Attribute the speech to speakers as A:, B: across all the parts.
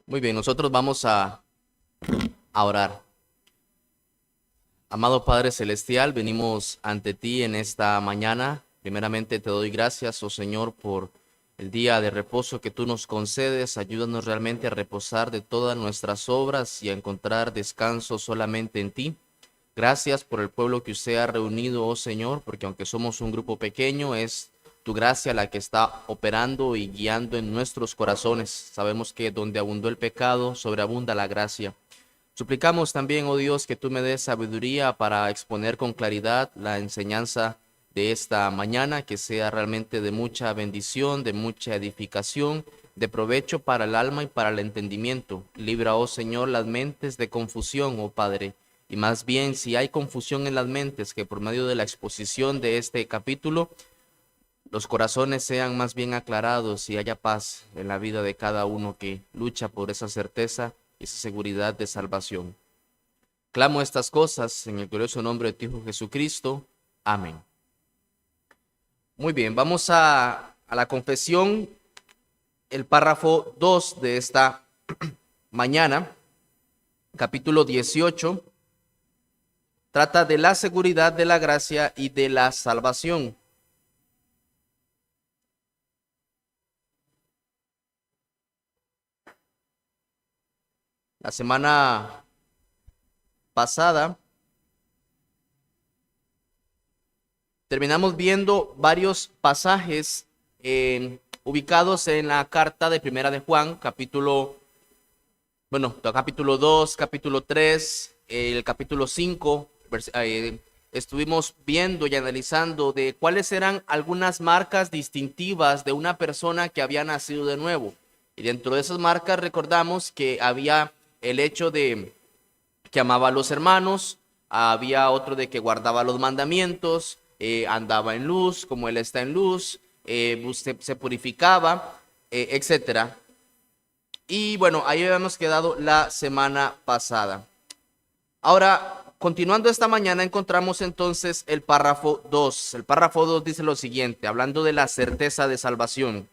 A: Muy bien, nosotros vamos a orar. Amado Padre Celestial, venimos ante ti en esta mañana. Primeramente te doy gracias, oh Señor, por el día de reposo que tú nos concedes. Ayúdanos realmente a reposar de todas nuestras obras y a encontrar descanso solamente en ti. Gracias por el pueblo que usted ha reunido, oh Señor, porque aunque somos un grupo pequeño, es tu gracia la que está operando y guiando en nuestros corazones. Sabemos que donde abundó el pecado, sobreabunda la gracia. Suplicamos también, oh Dios, que tú me des sabiduría para exponer con claridad la enseñanza de esta mañana, que sea realmente de mucha bendición, de mucha edificación, de provecho para el alma y para el entendimiento. Libra, oh Señor, las mentes de confusión, oh Padre. Y más bien, si hay confusión en las mentes, que por medio de la exposición de este capítulo, los corazones sean más bien aclarados y haya paz en la vida de cada uno que lucha por esa certeza y esa seguridad de salvación. Clamo estas cosas en el glorioso nombre de tu Hijo Jesucristo. Amén. Muy bien, vamos a la confesión, el párrafo 2 de esta mañana, capítulo 18, trata de la seguridad de la gracia y de la salvación. La semana pasada terminamos viendo varios pasajes ubicados en la carta de Primera de Juan, capítulo 2, capítulo 3, el capítulo 5. Estuvimos viendo y analizando de cuáles eran algunas marcas distintivas de una persona que había nacido de nuevo. Y dentro de esas marcas recordamos que había el hecho de que amaba a los hermanos, había otro de que guardaba los mandamientos, andaba en luz como él está en luz, se purificaba, etcétera. Y bueno, ahí habíamos quedado la semana pasada. Ahora, continuando esta mañana, encontramos entonces el párrafo 2. El párrafo 2 dice lo siguiente, hablando de la certeza de salvación.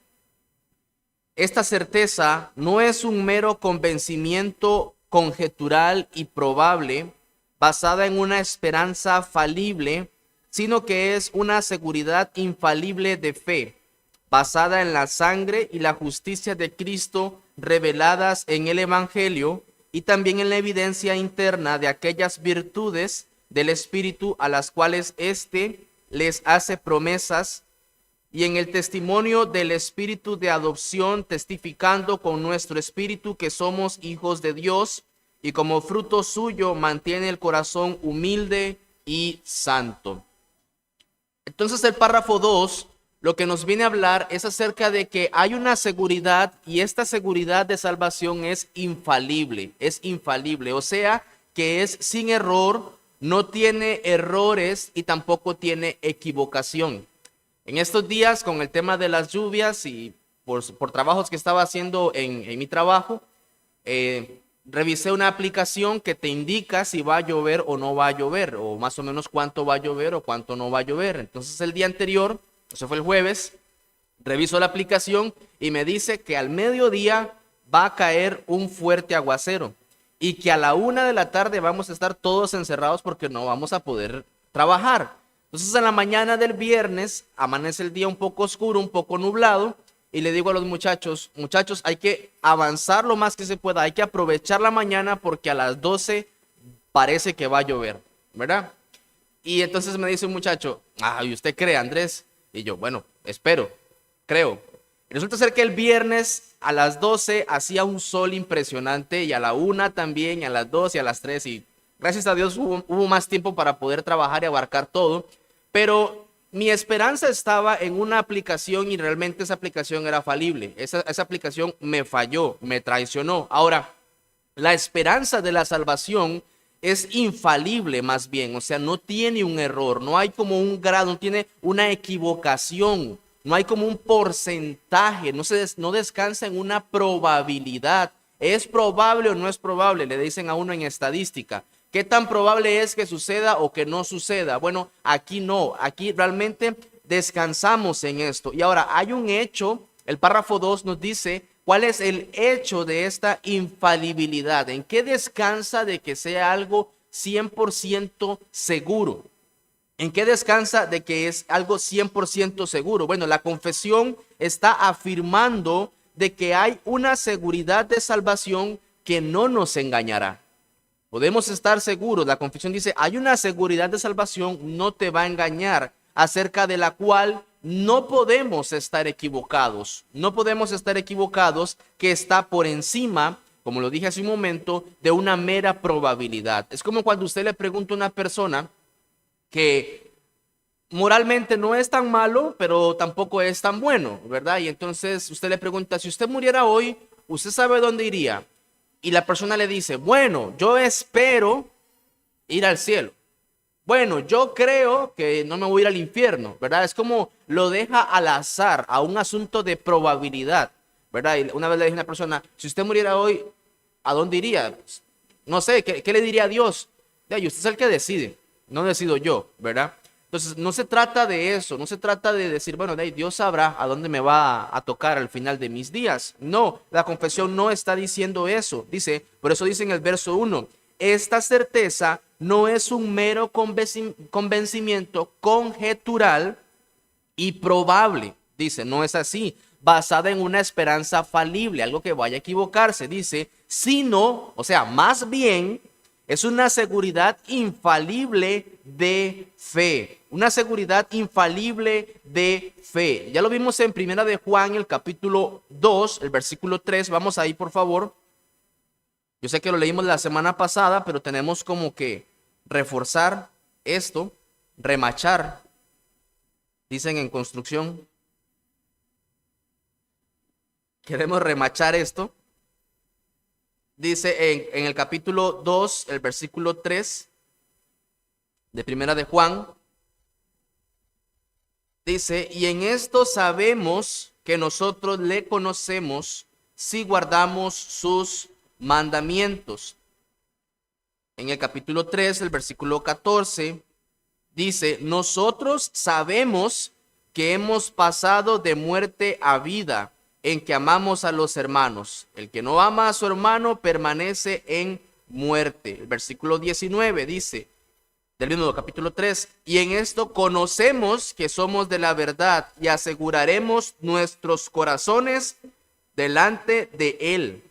A: Esta certeza no es un mero convencimiento conjetural y probable, basada en una esperanza falible, sino que es una seguridad infalible de fe, basada en la sangre y la justicia de Cristo reveladas en el Evangelio y también en la evidencia interna de aquellas virtudes del Espíritu a las cuales éste les hace promesas, y en el testimonio del Espíritu de adopción, testificando con nuestro espíritu que somos hijos de Dios, y como fruto suyo mantiene el corazón humilde y santo. Entonces el párrafo 2 lo que nos viene a hablar es acerca de que hay una seguridad, y esta seguridad de salvación es infalible, o sea, que es sin error, no tiene errores y tampoco tiene equivocación. En estos días, con el tema de las lluvias y por trabajos que estaba haciendo en mi trabajo, revisé una aplicación que te indica si va a llover o no va a llover, o más o menos cuánto va a llover o cuánto no va a llover. Entonces el día anterior, eso fue el jueves, reviso la aplicación y me dice que al mediodía va a caer un fuerte aguacero y que a la 1 de la tarde vamos a estar todos encerrados porque no vamos a poder trabajar. Entonces en la mañana del viernes amanece el día un poco oscuro, un poco nublado, y le digo a los muchachos, hay que avanzar lo más que se pueda, hay que aprovechar la mañana porque a las 12 parece que va a llover, ¿verdad? Y entonces me dice un muchacho, ¿y usted cree, Andrés? Y yo, bueno, espero, creo. Y resulta ser que el viernes a las 12 hacía un sol impresionante, y a la 1 también, y a las 2 y a las 3, y gracias a Dios hubo más tiempo para poder trabajar y abarcar todo. Pero mi esperanza estaba en una aplicación y realmente esa aplicación era falible. Esa aplicación me falló, me traicionó. Ahora, la esperanza de la salvación es infalible más bien, o sea, no tiene un error, no hay como un grado, no tiene una equivocación, no hay como un porcentaje, no descansa en una probabilidad. ¿Es probable o no es probable? Le dicen a uno en estadística. ¿Qué tan probable es que suceda o que no suceda? Bueno, aquí no, aquí realmente descansamos en esto. Y ahora hay un hecho, el párrafo 2 nos dice ¿Cuál es el hecho de esta infalibilidad? ¿En qué descansa de que sea algo 100% seguro? ¿En qué descansa de que es algo 100% seguro? Bueno, la confesión está afirmando de que hay una seguridad de salvación que no nos engañará. Podemos estar seguros, la confesión dice, hay una seguridad de salvación, no te va a engañar, acerca de la cual no podemos estar equivocados. No podemos estar equivocados, que está por encima, como lo dije hace un momento, de una mera probabilidad. Es como cuando usted le pregunta a una persona que moralmente no es tan malo, pero tampoco es tan bueno, ¿verdad? Y entonces usted le pregunta, si usted muriera hoy, ¿usted sabe dónde iría? Y la persona le dice, bueno, yo espero ir al cielo. Bueno, yo creo que no me voy a ir al infierno, ¿verdad? Es como lo deja al azar, a un asunto de probabilidad, ¿verdad? Y una vez le dije a una persona, si usted muriera hoy, ¿a dónde iría? No sé, ¿qué le diría a Dios? Y usted es el que decide, no decido yo, ¿verdad? Entonces, no se trata de eso, no se trata de decir, bueno, Dios sabrá a dónde me va a tocar al final de mis días. No, la confesión no está diciendo eso. Dice, por eso dice en el verso 1, esta certeza no es un mero convencimiento conjetural y probable. Dice, no es así, basada en una esperanza falible, algo que vaya a equivocarse. Dice, sino, o sea, más bien, es una seguridad infalible de fe. Una seguridad infalible de fe. Ya lo vimos en Primera de Juan, el capítulo 2, el versículo 3. Vamos ahí, por favor. Yo sé que lo leímos la semana pasada, pero tenemos como que reforzar esto, remachar, dicen en construcción. Queremos remachar esto. Dice en el capítulo 2, el versículo 3 de Primera de Juan. Dice, y en esto sabemos que nosotros le conocemos si guardamos sus mandamientos. En el capítulo 3, el versículo 14, dice, nosotros sabemos que hemos pasado de muerte a vida, en que amamos a los hermanos. El que no ama a su hermano permanece en muerte. El versículo 19 dice, del mismo capítulo 3, y en esto conocemos que somos de la verdad y aseguraremos nuestros corazones delante de él.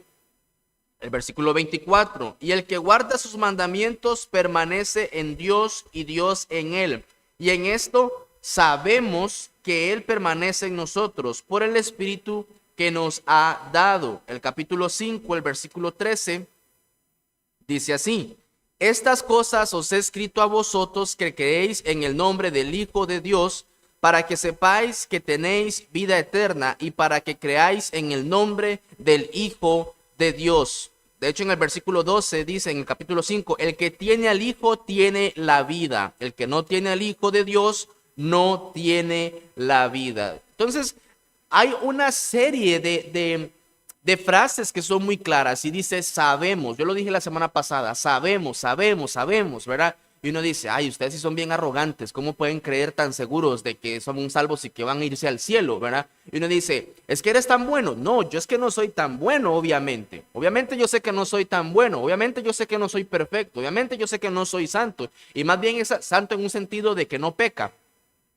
A: El versículo 24, y el que guarda sus mandamientos permanece en Dios y Dios en él. Y en esto sabemos que él permanece en nosotros por el Espíritu que nos ha dado. El capítulo 5, el versículo 13, dice así, estas cosas os he escrito a vosotros que creéis en el nombre del Hijo de Dios, para que sepáis que tenéis vida eterna y para que creáis en el nombre del Hijo de Dios. De hecho, en el versículo 12 dice, en el capítulo 5, el que tiene al Hijo tiene la vida. El que no tiene al Hijo de Dios no tiene la vida. Entonces, hay una serie de frases que son muy claras y dice, sabemos. Yo lo dije la semana pasada, sabemos, ¿verdad? Y uno dice, ay, ustedes sí son bien arrogantes, ¿cómo pueden creer tan seguros de que son salvos y que van a irse al cielo, ¿verdad? Y uno dice, es que eres tan bueno. No, yo es que no soy tan bueno, obviamente. Obviamente yo sé que no soy tan bueno, obviamente yo sé que no soy perfecto, obviamente yo sé que no soy santo. Y más bien es santo en un sentido de que no peca,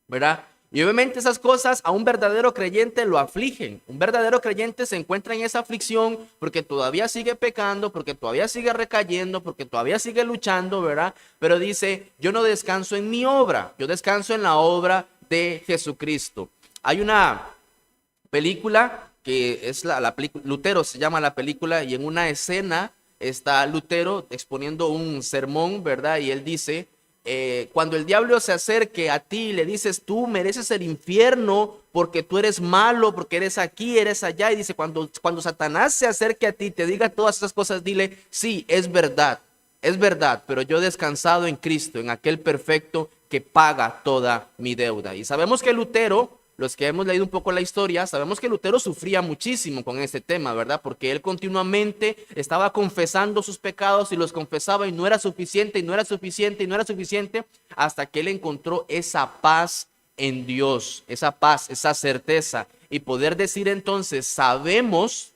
A: ¿verdad? Y obviamente esas cosas a un verdadero creyente lo afligen. Un verdadero creyente se encuentra en esa aflicción porque todavía sigue pecando, porque todavía sigue recayendo, porque todavía sigue luchando, ¿verdad? Pero dice, yo no descanso en mi obra, yo descanso en la obra de Jesucristo. Hay una película que es la película, Lutero se llama la película, y en una escena está Lutero exponiendo un sermón, ¿verdad? Y él dice, cuando el diablo se acerque a ti y le dices, tú mereces el infierno porque tú eres malo, porque eres aquí, eres allá. Y dice, cuando Satanás se acerque a ti y te diga todas esas cosas, dile, sí, es verdad, pero yo he descansado en Cristo, en aquel perfecto que paga toda mi deuda. Y sabemos que Lutero, los que hemos leído un poco la historia, sabemos que Lutero sufría muchísimo con este tema, ¿verdad? Porque él continuamente estaba confesando sus pecados y los confesaba y no era suficiente, y no era suficiente, y no era suficiente, hasta que él encontró esa paz en Dios, esa paz, esa certeza, y poder decir entonces, sabemos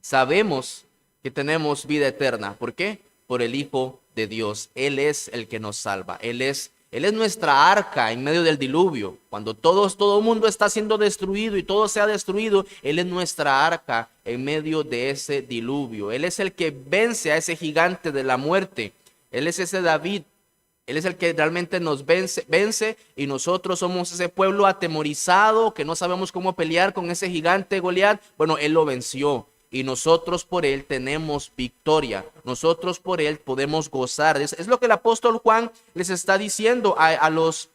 A: Sabemos que tenemos vida eterna. ¿Por qué? Por el Hijo de Dios. Él es el que nos salva. Él es nuestra arca en medio del diluvio. Cuando todo el mundo está siendo destruido y todo se ha destruido, Él es nuestra arca en medio de ese diluvio. Él es el que vence a ese gigante de la muerte. Él es ese David. Él es el que realmente nos vence y nosotros somos ese pueblo atemorizado que no sabemos cómo pelear con ese gigante Goliat. Bueno, Él lo venció y nosotros por Él tenemos victoria. Nosotros por Él podemos gozar. Es lo que el apóstol Juan les está diciendo a los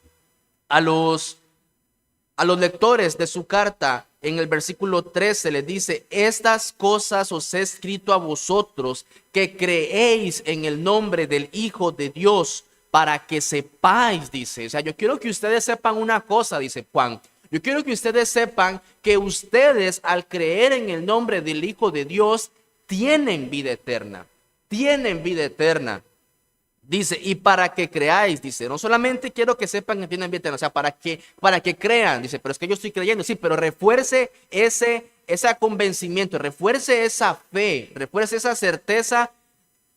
A: lectores de su carta. En el versículo 13 les dice: estas cosas os he escrito a vosotros que creéis en el nombre del Hijo de Dios, para que sepáis, dice. O sea, yo quiero que ustedes sepan una cosa, dice Juan. Yo quiero que ustedes sepan que ustedes, al creer en el nombre del Hijo de Dios, tienen vida eterna. Tienen vida eterna. Dice, y para que creáis, dice, no solamente quiero que sepan que tienen vida eterna, o sea, para que crean, dice, pero es que yo estoy creyendo, sí, pero refuerce ese convencimiento, refuerce esa fe, refuerce esa certeza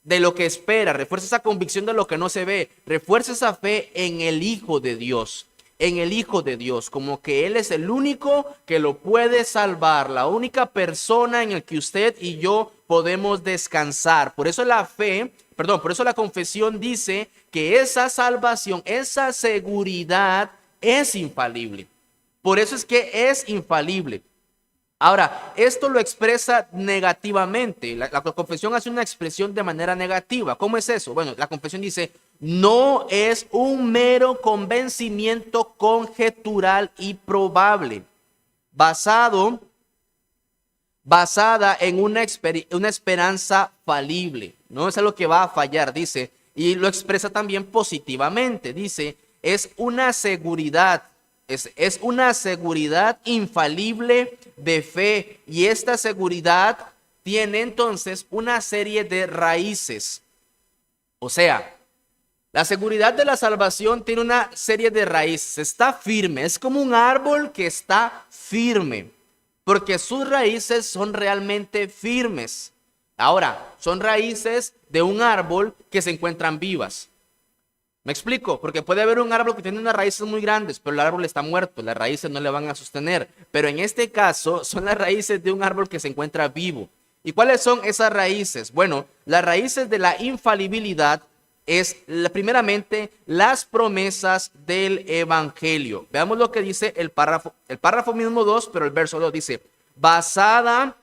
A: de lo que espera, refuerza esa convicción de lo que no se ve, refuerza esa fe en el Hijo de Dios, como que Él es el único que lo puede salvar, la única persona en el que usted y yo podemos descansar. Por eso por eso la confesión dice que esa salvación, esa seguridad es infalible. Por eso es que es infalible. Ahora, esto lo expresa negativamente. La confesión hace una expresión de manera negativa. ¿Cómo es eso? Bueno, la confesión dice, no es un mero convencimiento conjetural y probable, basada en una esperanza falible. No es algo que va a fallar, dice. Y lo expresa también positivamente. Dice, es una seguridad. Es una seguridad infalible de fe, y esta seguridad tiene entonces una serie de raíces. O sea, la seguridad de la salvación tiene una serie de raíces, está firme, es como un árbol que está firme, porque sus raíces son realmente firmes. Ahora, son raíces de un árbol que se encuentran vivas. ¿Me explico? Porque puede haber un árbol que tiene unas raíces muy grandes, pero el árbol está muerto, las raíces no le van a sostener. Pero en este caso son las raíces de un árbol que se encuentra vivo. ¿Y cuáles son esas raíces? Bueno, las raíces de la infalibilidad es primeramente las promesas del evangelio. Veamos lo que dice el párrafo mismo 2, pero el verso 2 dice, basada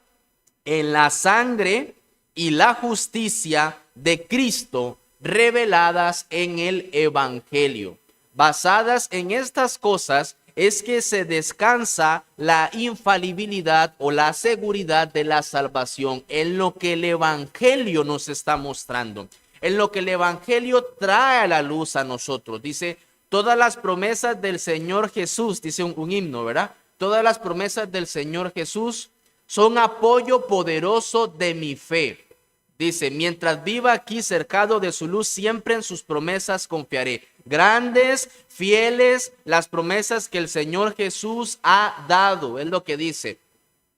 A: en la sangre y la justicia de Cristo, reveladas en el evangelio. Basadas en estas cosas es que se descansa la infalibilidad o la seguridad de la salvación, en lo que el evangelio nos está mostrando, en lo que el evangelio trae a la luz a nosotros. Dice, todas las promesas del Señor Jesús, dice un himno, ¿verdad? Todas las promesas del Señor Jesús son apoyo poderoso de mi fe. Dice, mientras viva aquí cercado de su luz, siempre en sus promesas confiaré. Grandes, fieles, las promesas que el Señor Jesús ha dado, es lo que dice.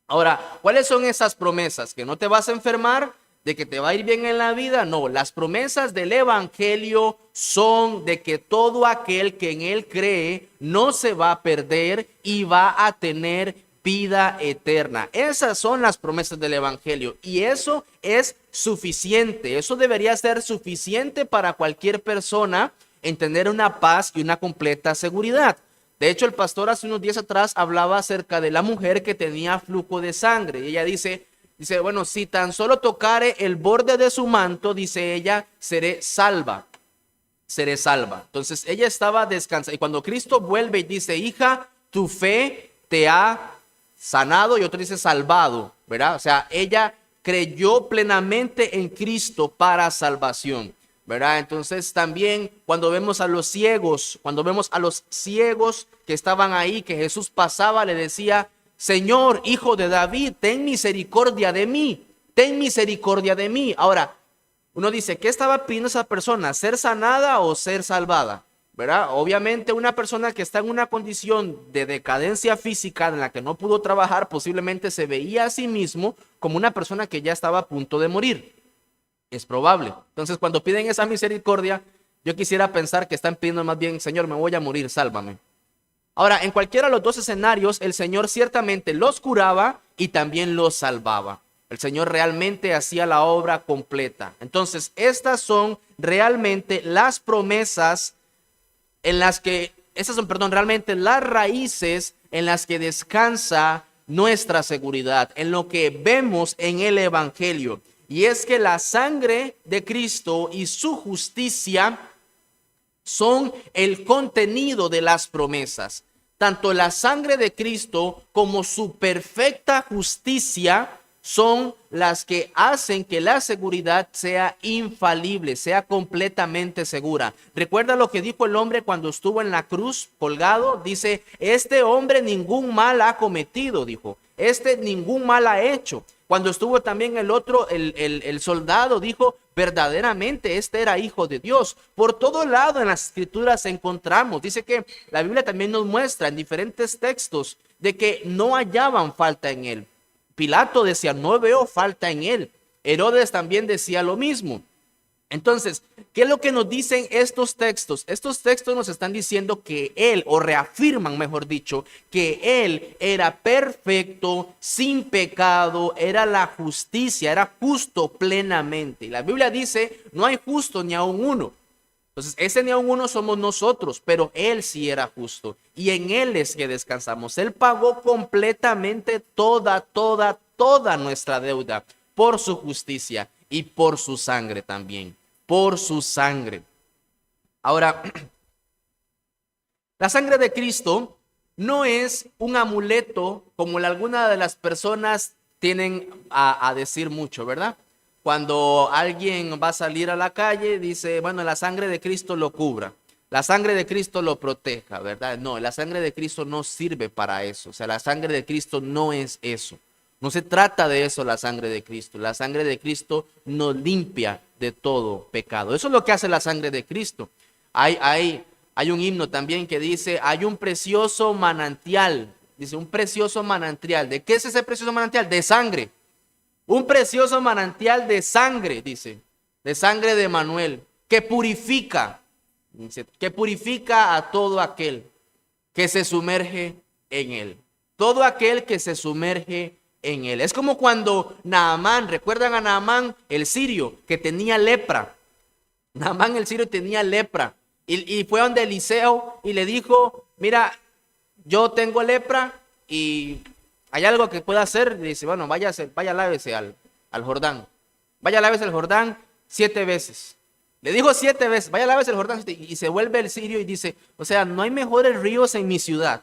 A: Ahora, ¿cuáles son esas promesas? ¿Que no te vas a enfermar? ¿De que te va a ir bien en la vida? No, las promesas del evangelio son de que todo aquel que en él cree no se va a perder y va a tener vida eterna. Esas son las promesas del evangelio, y eso es suficiente. Eso debería ser suficiente para cualquier persona en tener una paz y una completa seguridad. De hecho, el pastor hace unos días atrás hablaba acerca de la mujer que tenía flujo de sangre, y ella dice, bueno, si tan solo tocare el borde de su manto, dice ella, seré salva. Entonces ella estaba descansando, y cuando Cristo vuelve y dice, hija, tu fe te ha sanado, y otro dice salvado, ¿verdad? O sea, ella creyó plenamente en Cristo para salvación, ¿verdad? Entonces también cuando vemos a los ciegos, que estaban ahí, que Jesús pasaba, le decía, Señor, hijo de David, ten misericordia de mí, ten misericordia de mí. Ahora, uno dice, ¿qué estaba pidiendo esa persona? ¿Ser sanada o ser salvada? ¿verdad? Obviamente una persona que está en una condición de decadencia física en la que no pudo trabajar, posiblemente se veía a sí mismo como una persona que ya estaba a punto de morir. Es probable. Entonces, cuando piden esa misericordia, yo quisiera pensar que están pidiendo más bien, Señor, me voy a morir, sálvame. Ahora, en cualquiera de los dos escenarios, el Señor ciertamente los curaba y también los salvaba. El Señor realmente hacía la obra completa. Entonces, estas son realmente las promesas en las que, esas son, perdón, realmente las raíces en las que descansa nuestra seguridad, en lo que vemos en el Evangelio. Y es que la sangre de Cristo y su justicia son el contenido de las promesas. Tanto la sangre de Cristo como su perfecta justicia son las que hacen que la seguridad sea infalible, sea completamente segura. Recuerda lo que dijo el hombre cuando estuvo en la cruz colgado. Dice, este hombre ningún mal ha cometido, dijo. Este ningún mal ha hecho. Cuando estuvo también el otro, el soldado, dijo, verdaderamente este era hijo de Dios. Por todo lado en las escrituras encontramos, dice que la Biblia también nos muestra en diferentes textos de que no hallaban falta en él. Pilato decía, no veo falta en él. Herodes también decía lo mismo. Entonces, ¿qué es lo que nos dicen estos textos? Estos textos nos están diciendo que él, o reafirman, mejor dicho, que él era perfecto, sin pecado, era la justicia, era justo plenamente. Y la Biblia dice, no hay justo ni aun uno. Entonces, ese ni aun uno somos nosotros, pero él sí era justo. Y en él es que descansamos. Él pagó completamente toda nuestra deuda por su justicia y por su sangre también. Por su sangre. Ahora, la sangre de Cristo no es un amuleto como alguna de las personas tienen a decir mucho, ¿verdad? Cuando alguien va a salir a la calle, dice, bueno, la sangre de Cristo lo cubra, la sangre de Cristo lo proteja, ¿verdad? No, la sangre de Cristo no sirve para eso. O sea, la sangre de Cristo no es eso. No se trata de eso la sangre de Cristo. La sangre de Cristo nos limpia de todo pecado. Eso es lo que hace la sangre de Cristo. Hay un himno también que dice, hay un precioso manantial. Dice, un precioso manantial. ¿De qué es ese precioso manantial? De sangre. Un precioso manantial de sangre, dice. De sangre de Manuel. Que purifica. Dice, que purifica a todo aquel que se sumerge en él. Todo aquel que se sumerge en él. Es como cuando Naamán, recuerdan a Naamán el sirio que tenía lepra. Naamán el sirio tenía lepra y fue donde Eliseo y le dijo, mira, yo tengo lepra y hay algo que pueda hacer. Y dice, bueno, vaya lávese al Jordán. Vaya lávese al Jordán 7 veces. Le dijo 7 veces, vaya lávese al Jordán. Y se vuelve el sirio y dice, o sea, no hay mejores ríos en mi ciudad.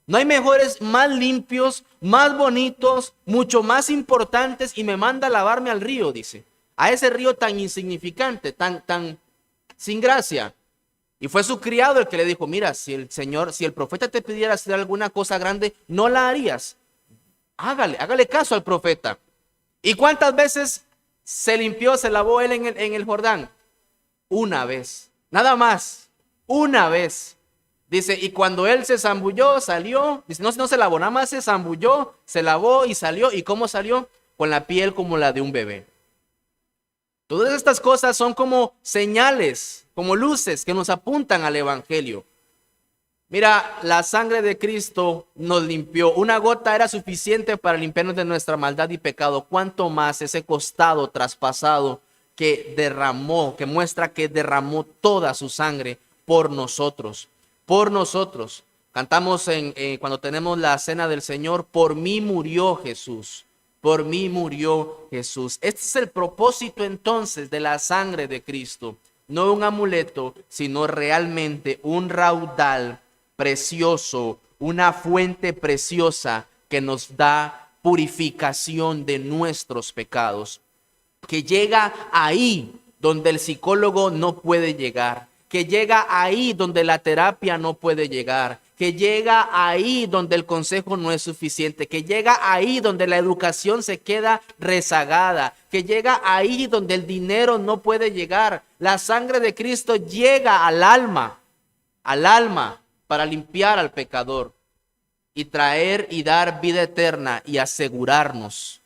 A: No hay mejores, más limpios, más bonitos, mucho más importantes, y me manda a lavarme al río, dice. A ese río tan insignificante, tan sin gracia. Y fue su criado el que le dijo, mira, si el profeta te pidiera hacer alguna cosa grande, no la harías. Hágale caso al profeta. ¿Y cuántas veces se limpió, se lavó él en el Jordán? Una vez, nada más, una vez. Dice, y cuando él se zambulló, salió, dice, no se lavó, nada más se zambulló, se lavó y salió. ¿Y cómo salió? Con la piel como la de un bebé. Todas estas cosas son como señales, como luces que nos apuntan al Evangelio. Mira, la sangre de Cristo nos limpió. Una gota era suficiente para limpiarnos de nuestra maldad y pecado. ¿Cuánto más ese costado traspasado que derramó, que muestra que derramó toda su sangre por nosotros? Por nosotros. Cantamos cuando tenemos la cena del Señor, por mí murió Jesús, por mí murió Jesús. Este es el propósito entonces de la sangre de Cristo, no un amuleto, sino realmente un raudal precioso, una fuente preciosa que nos da purificación de nuestros pecados, que llega ahí donde el psicólogo no puede llegar, que llega ahí donde la terapia no puede llegar, que llega ahí donde el consejo no es suficiente, que llega ahí donde la educación se queda rezagada, que llega ahí donde el dinero no puede llegar. La sangre de Cristo llega al alma. al alma, para limpiar al pecador y traer y dar vida eterna y asegurarnos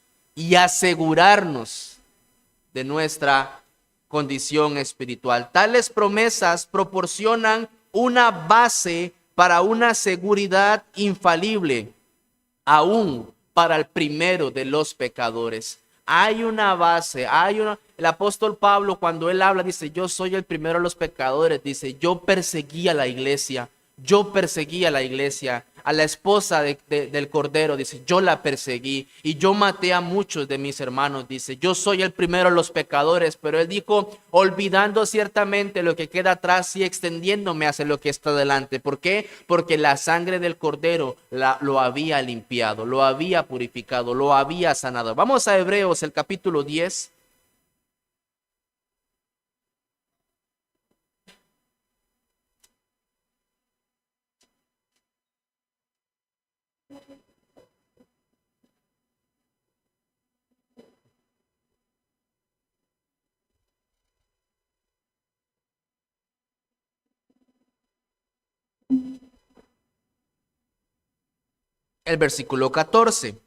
A: de nuestra condición espiritual. Tales promesas proporcionan una base para una seguridad infalible, aún para el primero de los pecadores. Hay una base, el apóstol Pablo, cuando él habla, dice, yo soy el primero de los pecadores, dice, yo perseguí a la iglesia, a la esposa del Cordero, dice, yo la perseguí y yo maté a muchos de mis hermanos, dice, yo soy el primero de los pecadores, pero él dijo, olvidando ciertamente lo que queda atrás y extendiéndome hacia lo que está delante. ¿Por qué? Porque la sangre del Cordero lo había limpiado, lo había purificado, lo había sanado. Vamos a Hebreos, el capítulo 10. El versículo 14.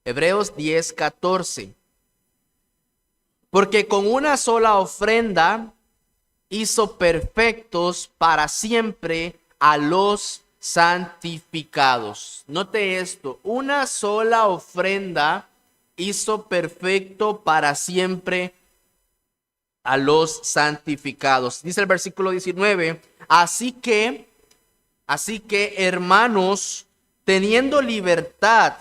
A: Hebreos 10, 14. Porque con una sola ofrenda hizo perfectos para siempre a los santificados. Note esto, una sola ofrenda hizo perfecto para siempre a los santificados. Dice el versículo 19, así que hermanos, teniendo libertad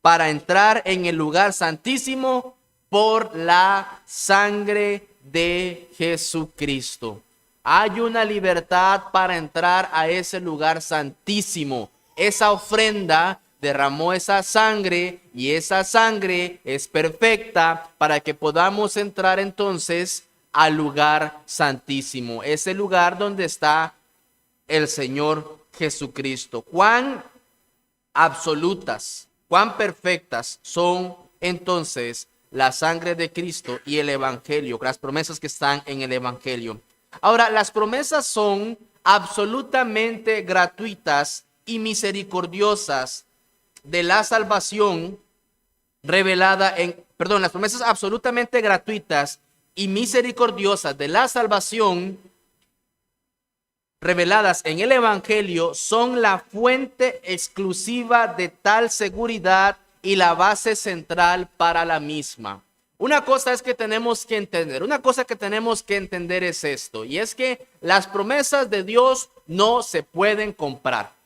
A: para entrar en el lugar santísimo por la sangre de Jesucristo. Hay una libertad para entrar a ese lugar santísimo. Esa ofrenda derramó esa sangre y esa sangre es perfecta para que podamos entrar entonces al lugar santísimo. Ese lugar donde está el Señor Jesucristo. Cuán absolutas, cuán perfectas son entonces la sangre de Cristo y el Evangelio, las promesas que están en el Evangelio. Ahora, las promesas son absolutamente gratuitas y misericordiosas de la salvación revelada las promesas absolutamente gratuitas y misericordiosas de la salvación reveladas en el Evangelio son la fuente exclusiva de tal seguridad y la base central para la misma. Una cosa que tenemos que entender es esto, y es que las promesas de Dios no se pueden comprar.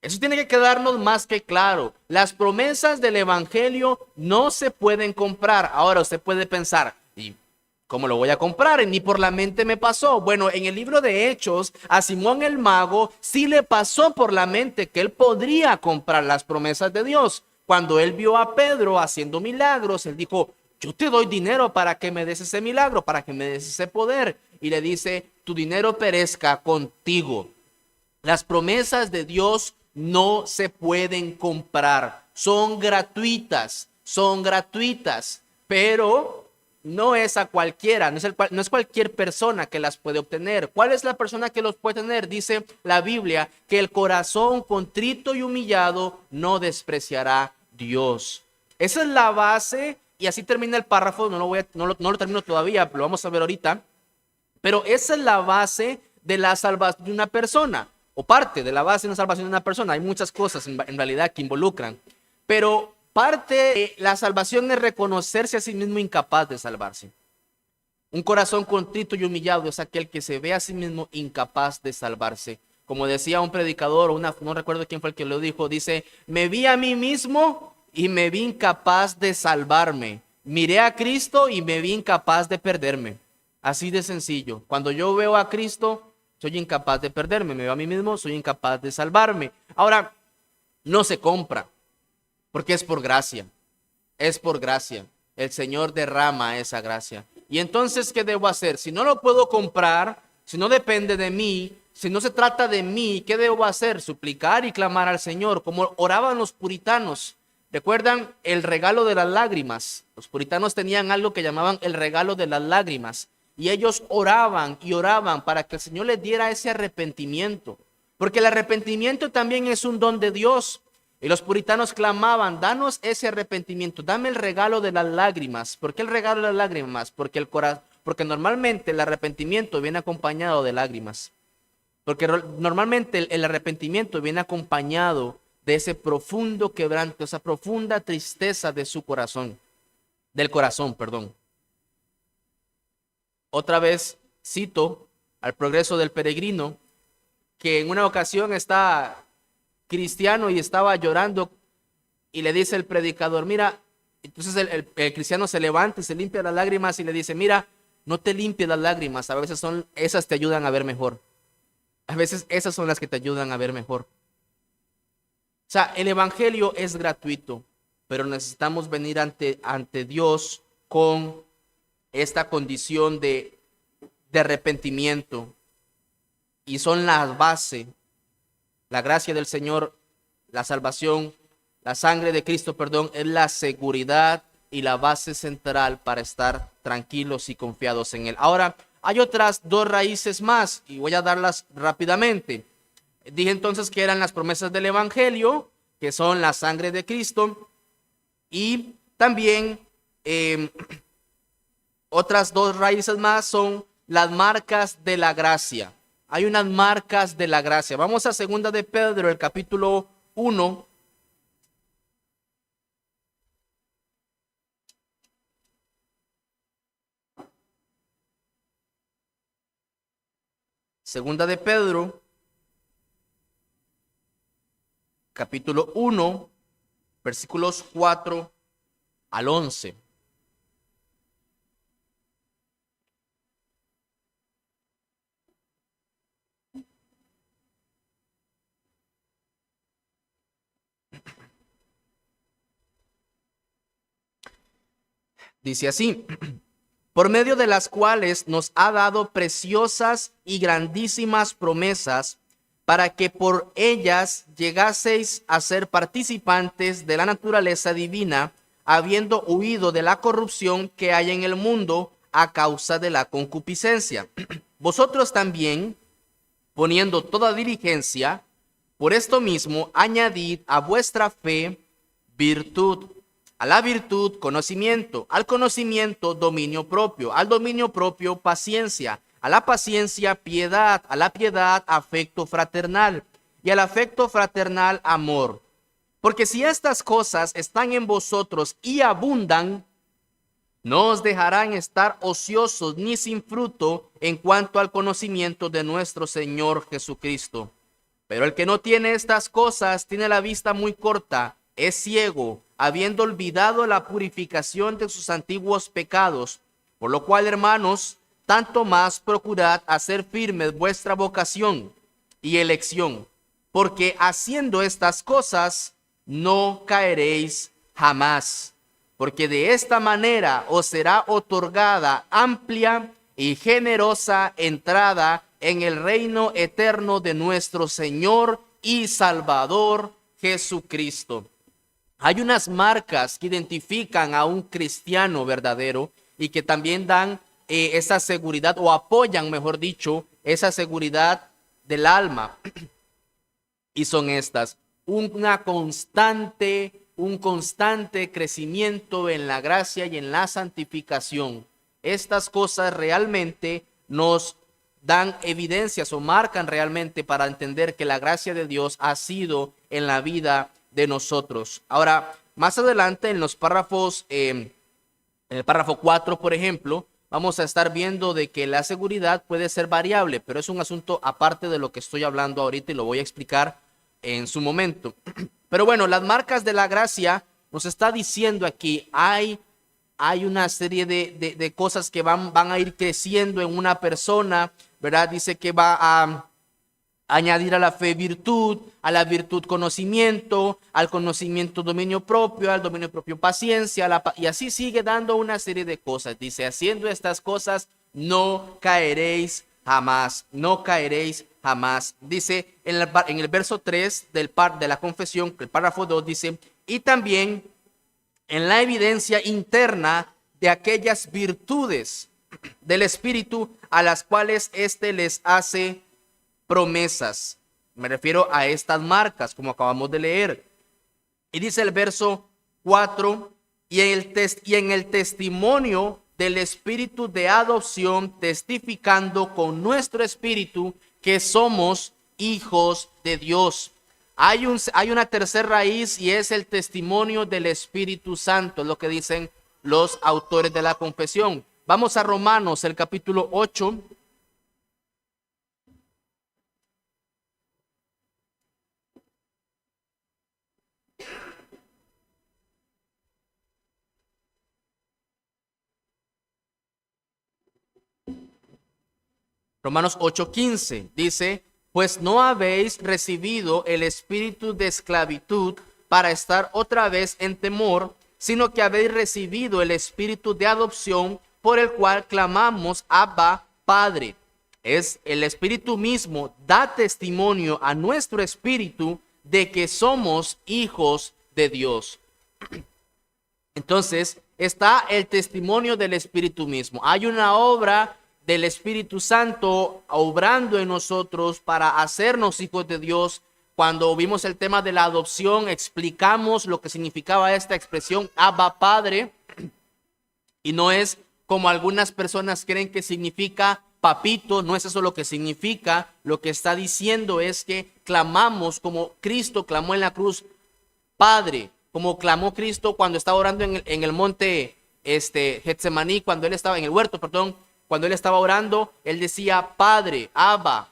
A: Eso tiene que quedarnos más que claro. Las promesas del Evangelio no se pueden comprar. Ahora usted puede pensar, ¿y cómo lo voy a comprar? Ni por la mente me pasó. Bueno, en el libro de Hechos, a Simón el mago sí le pasó por la mente que él podría comprar las promesas de Dios. Cuando él vio a Pedro haciendo milagros, él dijo, yo te doy dinero para que me des ese milagro, para que me des ese poder. Y le dice, tu dinero perezca contigo. Las promesas de Dios no se pueden comprar. Son gratuitas, pero no es a cualquiera, no es cualquier persona que las puede obtener. ¿Cuál es la persona que los puede tener? Dice la Biblia que el corazón contrito y humillado no despreciará Dios. Esa es la base, y así termina el párrafo. No lo termino todavía, lo vamos a ver ahorita. Pero esa es la base de la salvación de una persona, o parte de la base de la salvación de una persona. Hay muchas cosas en realidad que involucran, pero parte de la salvación es reconocerse a sí mismo incapaz de salvarse. Un corazón contrito y humillado es aquel que se ve a sí mismo incapaz de salvarse. Como decía un predicador, no recuerdo quién fue el que lo dijo, dice, me vi a mí mismo y me vi incapaz de salvarme. Miré a Cristo y me vi incapaz de perderme. Así de sencillo. Cuando yo veo a Cristo, soy incapaz de perderme. Me veo a mí mismo, soy incapaz de salvarme. Ahora, no se compra, porque es por gracia. Es por gracia. El Señor derrama esa gracia. Y entonces, ¿qué debo hacer? Si no lo puedo comprar, si no depende de mí, si no se trata de mí, ¿qué debo hacer? Suplicar y clamar al Señor, como oraban los puritanos. ¿Recuerdan el regalo de las lágrimas? Los puritanos tenían algo que llamaban el regalo de las lágrimas. y ellos oraban y oraban para que el Señor les diera ese arrepentimiento, porque el arrepentimiento también es un don de Dios. Y los puritanos clamaban, danos ese arrepentimiento, dame el regalo de las lágrimas. ¿Por qué el regalo de las lágrimas? Porque normalmente el arrepentimiento viene acompañado de lágrimas. Porque normalmente el arrepentimiento viene acompañado de ese profundo quebranto, esa profunda tristeza de su corazón, del corazón, perdón. Otra vez cito al Progreso del Peregrino, que en una ocasión está cristiano y estaba llorando y le dice el predicador, mira, entonces el cristiano se levanta y se limpia las lágrimas y le dice, mira, no te limpies las lágrimas, a veces esas te ayudan a ver mejor. A veces esas son las que te ayudan a ver mejor. O sea, el evangelio es gratuito, pero necesitamos venir ante Dios con esta condición de arrepentimiento. Y son las bases, la gracia del Señor, la salvación, la sangre de Cristo, perdón, es la seguridad y la base central para estar tranquilos y confiados en Él. Ahora, hay otras dos raíces más y voy a darlas rápidamente. Dije entonces que eran las promesas del evangelio, que son la sangre de Cristo, y también otras dos raíces más son las marcas de la gracia. Hay unas marcas de la gracia. Vamos a 2 de Pedro, el capítulo 1. Segunda de Pedro, capítulo 1, versículos 4 al 11. Dice así, por medio de las cuales nos ha dado preciosas y grandísimas promesas, para que por ellas llegaseis a ser participantes de la naturaleza divina, habiendo huido de la corrupción que hay en el mundo a causa de la concupiscencia. Vosotros también, poniendo toda diligencia, por esto mismo añadid a vuestra fe virtud, a la virtud conocimiento, al conocimiento dominio propio, al dominio propio paciencia, a la paciencia piedad, a la piedad afecto fraternal y al afecto fraternal amor. Porque si estas cosas están en vosotros y abundan, no os dejarán estar ociosos ni sin fruto en cuanto al conocimiento de nuestro Señor Jesucristo. Pero el que no tiene estas cosas tiene la vista muy corta, es ciego, habiendo olvidado la purificación de sus antiguos pecados. Por lo cual, hermanos, tanto más procurad hacer firme vuestra vocación y elección, porque haciendo estas cosas no caeréis jamás, porque de esta manera os será otorgada amplia y generosa entrada en el reino eterno de nuestro Señor y Salvador Jesucristo. Hay unas marcas que identifican a un cristiano verdadero y que también dan esa seguridad, o apoyan, mejor dicho, esa seguridad del alma. Y son estas: un constante crecimiento en la gracia y en la santificación. Estas cosas realmente nos dan evidencias o marcan realmente para entender que la gracia de Dios ha sido en la vida de nosotros. Ahora, más adelante en los párrafos, en el párrafo 4, por ejemplo, vamos a estar viendo de que la seguridad puede ser variable, pero es un asunto aparte de lo que estoy hablando ahorita y lo voy a explicar en su momento. Pero bueno, las marcas de la gracia nos está diciendo aquí, hay una serie de cosas que van a ir creciendo en una persona, ¿verdad? Dice que va a añadir a la fe virtud, a la virtud conocimiento, al conocimiento dominio propio, al dominio propio paciencia, y así sigue dando una serie de cosas. Dice, haciendo estas cosas no caeréis jamás, no caeréis jamás. Dice en el verso 3 de la confesión, el párrafo 2 dice, y también en la evidencia interna de aquellas virtudes del Espíritu, a las cuales éste les hace promesas. Me refiero a estas marcas, como acabamos de leer. Y dice el verso 4, y en el testimonio del Espíritu de adopción, testificando con nuestro espíritu que somos hijos de Dios. Hay una tercera raíz y es el testimonio del Espíritu Santo, es lo que dicen los autores de la confesión. Vamos a Romanos, el capítulo 8. Romanos 8:15 dice, pues no habéis recibido el espíritu de esclavitud para estar otra vez en temor, sino que habéis recibido el espíritu de adopción por el cual clamamos Abba, Padre. Es el espíritu mismo, da testimonio a nuestro espíritu de que somos hijos de Dios. Entonces, está el testimonio del espíritu mismo. Hay una obra del Espíritu Santo obrando en nosotros para hacernos hijos de Dios. Cuando vimos el tema de la adopción, explicamos lo que significaba esta expresión Abba Padre, y no es como algunas personas creen que significa papito, no es eso lo que significa. Lo que está diciendo es que clamamos como Cristo clamó en la cruz, Padre, como clamó Cristo cuando estaba orando en el monte Getsemaní, cuando él estaba en el huerto, perdón. Cuando él estaba orando, él decía Padre, Abba.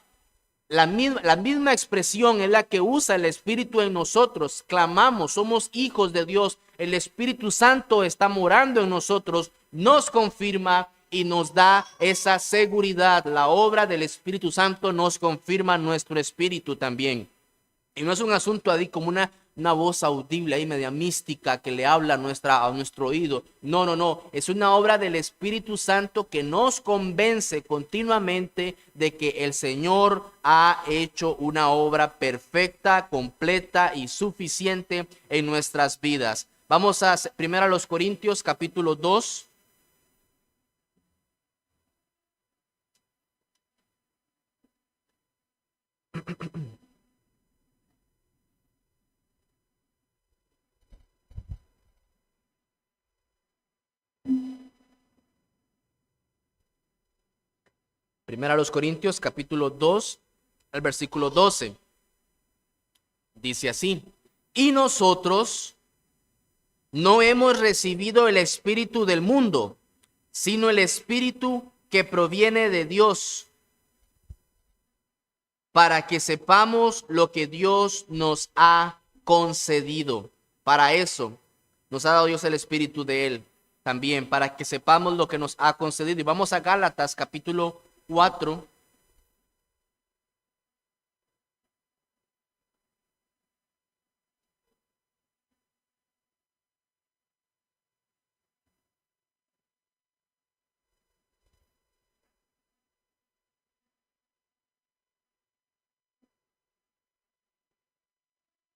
A: La misma expresión es la que usa el Espíritu en nosotros. Clamamos, somos hijos de Dios. El Espíritu Santo está morando en nosotros, nos confirma y nos da esa seguridad. La obra del Espíritu Santo nos confirma nuestro espíritu también. Y no es un asunto ahí como una voz audible ahí media mística que le habla a nuestro oído. No. Es una obra del Espíritu Santo que nos convence continuamente de que el Señor ha hecho una obra perfecta, completa y suficiente en nuestras vidas. Vamos a primero a los Corintios capítulo 2. Primera a los Corintios, capítulo 2, el versículo 12. Dice así, y nosotros no hemos recibido el espíritu del mundo, sino el espíritu que proviene de Dios, para que sepamos lo que Dios nos ha concedido. Para eso nos ha dado Dios el espíritu de Él también, para que sepamos lo que nos ha concedido. Y vamos a Gálatas, capítulo 4.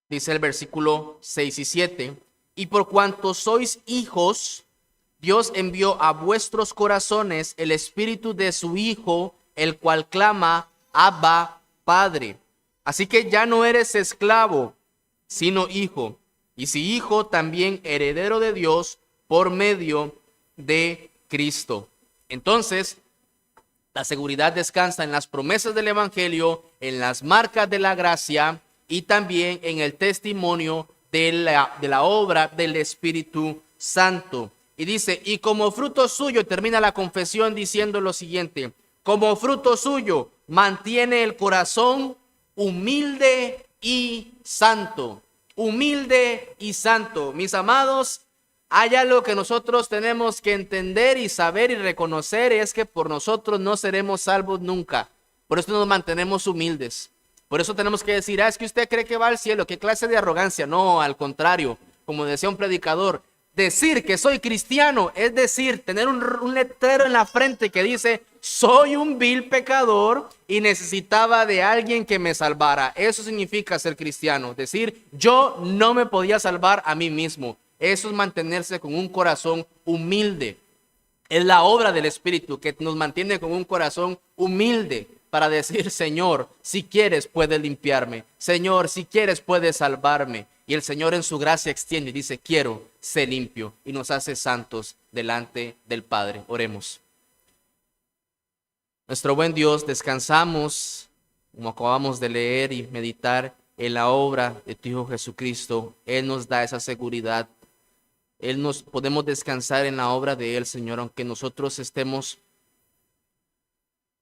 A: Dice el versículo 6 y 7. Y por cuanto sois hijos, Dios envió a vuestros corazones el espíritu de su Hijo, el cual clama, Abba, Padre. Así que ya no eres esclavo, sino hijo. Y si hijo, también heredero de Dios por medio de Cristo. Entonces, la seguridad descansa en las promesas del Evangelio, en las marcas de la gracia y también en el testimonio de la obra del Espíritu Santo. Y dice, y como fruto suyo, termina la confesión diciendo lo siguiente, como fruto suyo mantiene el corazón humilde y santo. Humilde y santo. Mis amados, hay algo que nosotros tenemos que entender y saber y reconocer, es que por nosotros no seremos salvos nunca. Por eso nos mantenemos humildes. Por eso tenemos que decir, es que usted cree que va al cielo. ¿Qué clase de arrogancia? No, al contrario. Como decía un predicador, decir que soy cristiano es decir, tener un letrero en la frente que dice, soy un vil pecador y necesitaba de alguien que me salvara. Eso significa ser cristiano. Decir, yo no me podía salvar a mí mismo. Eso es mantenerse con un corazón humilde. Es la obra del Espíritu que nos mantiene con un corazón humilde para decir, Señor, si quieres puedes limpiarme. Señor, si quieres puedes salvarme. Y el Señor en su gracia extiende y dice, quiero, sé limpio. Y nos hace santos delante del Padre. Oremos. Nuestro buen Dios, descansamos, como acabamos de leer y meditar, en la obra de tu Hijo Jesucristo. Él nos da esa seguridad. Nos podemos descansar en la obra de Él, Señor, aunque nosotros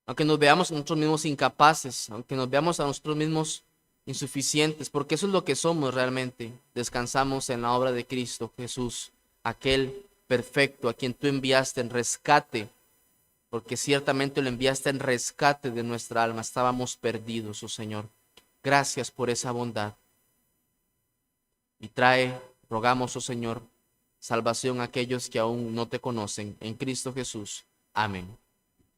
A: aunque nos veamos a nosotros mismos incapaces, aunque nos veamos a nosotros mismos insuficientes, porque eso es lo que somos realmente. Descansamos en la obra de Cristo Jesús, aquel perfecto a quien tú enviaste en rescate, porque ciertamente lo enviaste en rescate de nuestra alma. Estábamos perdidos, oh Señor. Gracias por esa bondad. Y rogamos, oh Señor, salvación a aquellos que aún no te conocen. En Cristo Jesús. Amén.